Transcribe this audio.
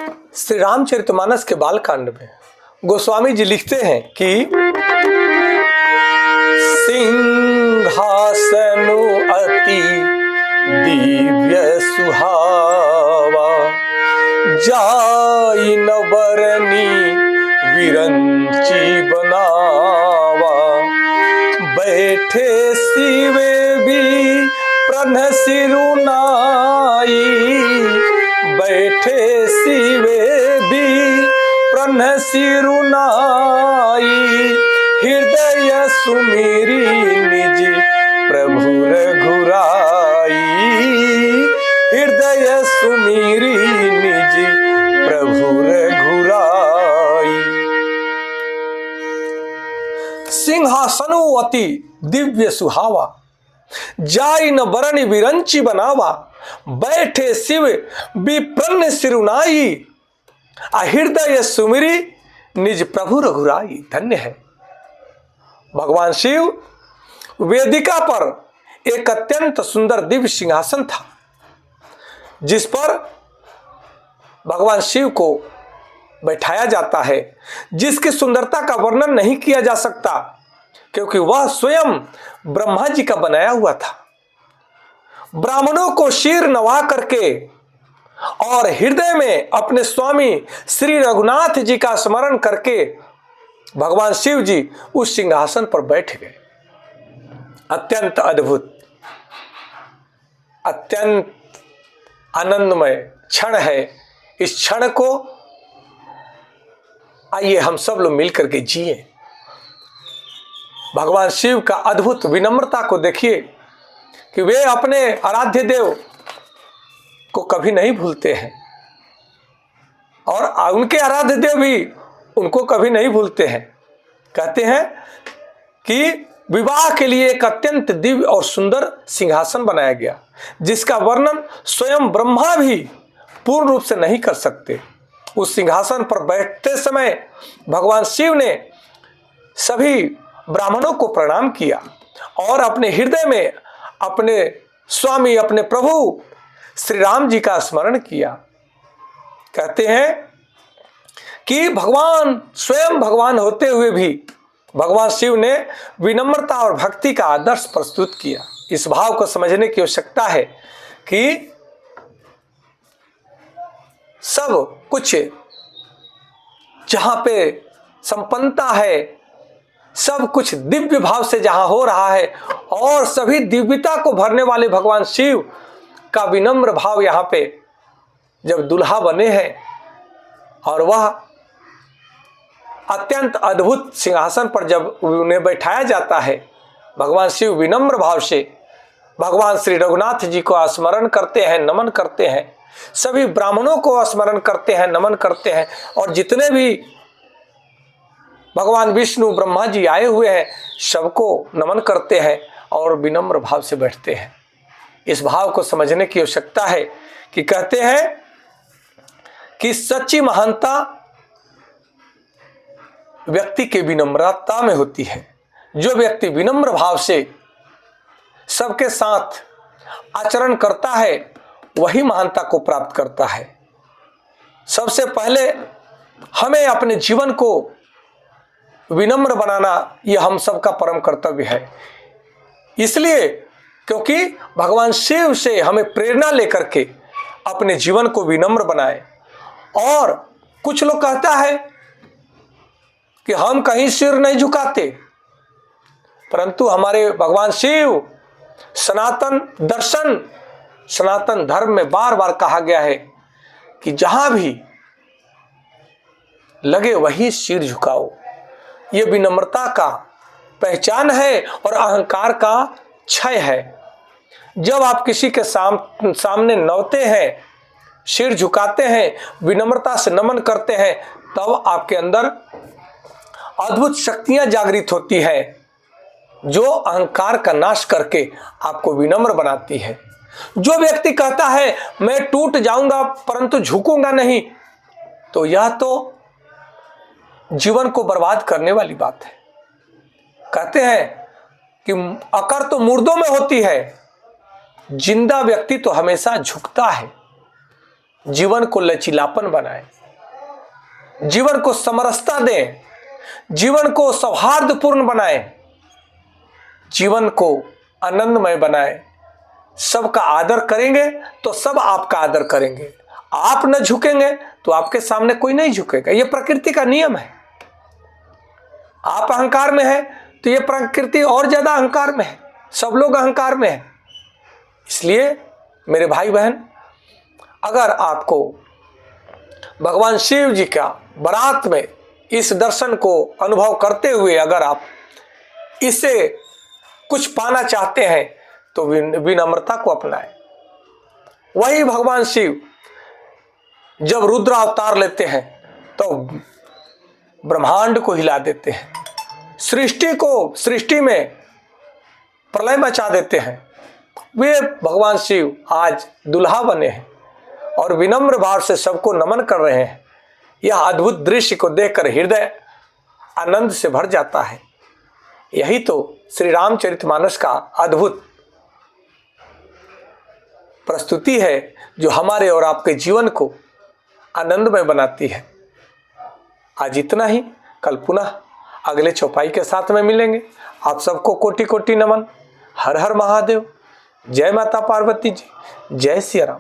श्री रामचरितमानस के बालकांड में गोस्वामी जी लिखते हैं कि सिंहासनु अति दिव्य सुहावा, जाई न बरनी विरंची बनावा, बैठे शिवे भी प्रन सिरुनाई, बैठे शिवे भी प्रन सिरुनाई, हृदय सुमिरी निज प्रभु रघुराई, हृदय सुमिरी निज प्रभु रघुराई। सिंहासनु अति दिव्य सुहावा, जाई न बरनि विरंची बनावा, बैठे शिव विप्रन्न सिरुनाई, हृदय सुमिरी निज प्रभु रघुराई। धन्य है भगवान शिव वेदिका पर एक अत्यंत सुंदर दिव्य सिंहासन था, जिस पर भगवान शिव को बैठाया जाता है, जिसकी सुंदरता का वर्णन नहीं किया जा सकता, क्योंकि वह स्वयं ब्रह्मा जी का बनाया हुआ था। ब्राह्मणों को शीर नवा करके और हृदय में अपने स्वामी श्री रघुनाथ जी का स्मरण करके भगवान शिव जी उस सिंहासन पर बैठ गए। अत्यंत अद्भुत, अत्यंत आनंदमय क्षण है। इस क्षण को आइए हम सब लोग मिलकर के जिए। भगवान शिव का अद्भुत विनम्रता को देखिए कि वे अपने आराध्य देव को कभी नहीं भूलते हैं और उनके आराध्य देव भी उनको कभी नहीं भूलते हैं। कहते हैं कि विवाह के लिए एक अत्यंत दिव्य और सुंदर सिंहासन बनाया गया, जिसका वर्णन स्वयं ब्रह्मा भी पूर्ण रूप से नहीं कर सकते। उस सिंहासन पर बैठते समय भगवान शिव ने सभी ब्राह्मणों को प्रणाम किया और अपने हृदय में अपने स्वामी, अपने प्रभु श्री राम जी का स्मरण किया। कहते हैं कि भगवान स्वयं भगवान होते हुए भी भगवान शिव ने विनम्रता और भक्ति का आदर्श प्रस्तुत किया। इस भाव को समझने की आवश्यकता है कि सब कुछ जहां पे संपन्नता है, सब कुछ दिव्य भाव से जहां हो रहा है और सभी दिव्यता को भरने वाले भगवान शिव का विनम्र भाव यहाँ पे जब दुल्हा बने हैं और वह अत्यंत अद्भुत सिंहासन पर जब उन्हें बैठाया जाता है, भगवान शिव विनम्र भाव से भगवान श्री रघुनाथ जी को स्मरण करते हैं, नमन करते हैं, सभी ब्राह्मणों को स्मरण करते हैं, नमन करते हैं और जितने भी भगवान विष्णु ब्रह्मा जी आए हुए हैं सबको नमन करते हैं और विनम्र भाव से बैठते हैं। इस भाव को समझने की आवश्यकता है कि कहते हैं कि सच्ची महानता व्यक्ति के विनम्रता में होती है। जो व्यक्ति विनम्र भाव से सबके साथ आचरण करता है वही महानता को प्राप्त करता है। सबसे पहले हमें अपने जीवन को विनम्र बनाना यह हम सबका परम कर्तव्य है। इसलिए क्योंकि भगवान शिव से हमें प्रेरणा लेकर के अपने जीवन को विनम्र बनाए। और कुछ लोग कहता है कि हम कहीं सिर नहीं झुकाते, परंतु हमारे भगवान शिव सनातन दर्शन, सनातन धर्म में बार बार कहा गया है कि जहां भी लगे वहीं सिर झुकाओ। ये विनम्रता का पहचान है और अहंकार का क्षय है। जब आप किसी के सामने नौते हैं, सिर झुकाते हैं, विनम्रता से नमन करते हैं, तब आपके अंदर अद्भुत शक्तियां जागृत होती हैं जो अहंकार का नाश करके आपको विनम्र बनाती है। जो व्यक्ति कहता है मैं टूट जाऊंगा परंतु झुकूंगा नहीं, तो यह तो जीवन को बर्बाद करने वाली बात है। कहते हैं कि अकड़ तो मुर्दों में होती है, जिंदा व्यक्ति तो हमेशा झुकता है। जीवन को लचीलापन बनाए। जीवन को समरसता दें, जीवन को सौहार्दपूर्ण बनाएं, जीवन को आनंदमय बनाएं। सबका आदर करेंगे तो सब आपका आदर करेंगे। आप न झुकेंगे तो आपके सामने कोई नहीं झुकेगा। यह प्रकृति का नियम है। आप अहंकार में है तो यह प्रकृति और ज्यादा अहंकार में है। सब लोग अहंकार में है। इसलिए मेरे भाई बहन, अगर आपको भगवान शिव जी का बारात में इस दर्शन को अनुभव करते हुए अगर आप इससे कुछ पाना चाहते हैं तो विनम्रता को अपनाएं। वही भगवान शिव जब रुद्र अवतार लेते हैं तो ब्रह्मांड को हिला देते हैं, सृष्टि में प्रलय मचा देते हैं। वे भगवान शिव आज दुल्हा बने हैं और विनम्र भाव से सबको नमन कर रहे हैं। यह अद्भुत दृश्य को देखकर हृदय आनंद से भर जाता है। यही तो श्री रामचरितमानस का अद्भुत प्रस्तुति है जो हमारे और आपके जीवन को आनंदमय बनाती है। आज इतना ही। कल पुनः अगले चौपाई के साथ में मिलेंगे। आप सबको कोटि कोटि नमन। हर हर महादेव। जय माता पार्वती जी। जय सिया राम।